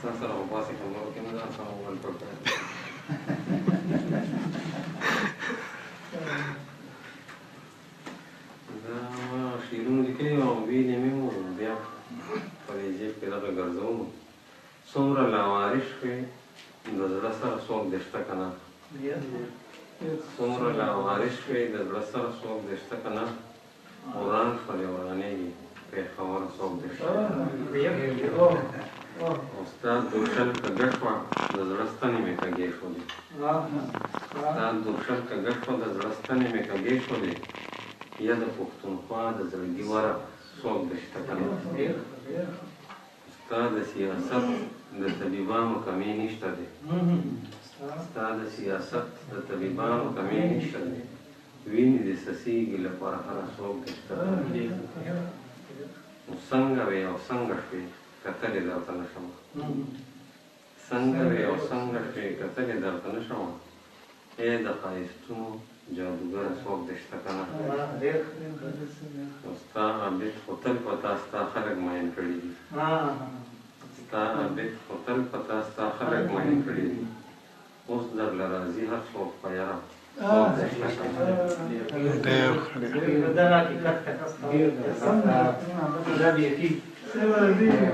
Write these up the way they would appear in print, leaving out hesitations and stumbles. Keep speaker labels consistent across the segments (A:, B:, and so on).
A: تا سره خو پاسې خبرو کې نه ده سم وګل پکار دا شعرونه لیکلي او ویلې مې وو بیا په دې جیب کې دغه ګرځوم څومره لاوارش شوې د زړه سره څوک دې شته که نه څومره لاوارش شوې د زړه سره څوک دې شته که نه وران شولې ورانېږي پېښور څوک دې شته استاد دوشل کږه شوه د زړه ستنې مې کږې شولې استاد دوشل کږه شوه د زړه ستنې مې کږې شولې یا د پښتونخوا د زړګي وره څوک دې شته که نه ستا د سیاست د طبیبانو کمی نشته دی ستا د سیاست د طبیبانو کمی نشته دی وینې دې څڅېږي لپاره هره څوک دې شته نو څنګه وې او څنګه شوې کتلې درته نه شمه څنګه وې او څنګه شوې کتلې درته نه شمه ای د ښایستونو جادوګره څوک دې شته که نه نو ستا عابد خو تل په تا ستا خلک مین کړي دي ستا عابد خو تل په تا ستا خلک مین کړي دي اوس درله راځي هر څوک په یاره څوک دې شته که نه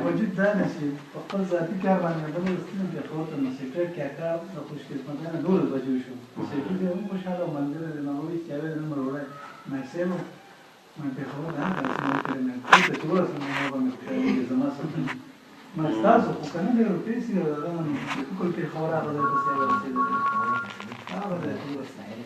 B: وجود دا نه چې په خپل ذاتي کار باندې د بل ستونزې پېښور ته موسیقي کې کار د خوشقسمتانه 12 بجې شو موسیقي دې هم خوشحاله او ملګری دې ناوړي چې هغه نمبر وړی مې من پېښور نه داسې نه کړی مې ټول ته چې ورسم ما باندې خوشحالېږي زما سره ما ستاسو خو که نه ډېر پیسې هغه ټول پېښور هغه ځای پسې هغه رسېدلی هغه ځای ته ورسېدلی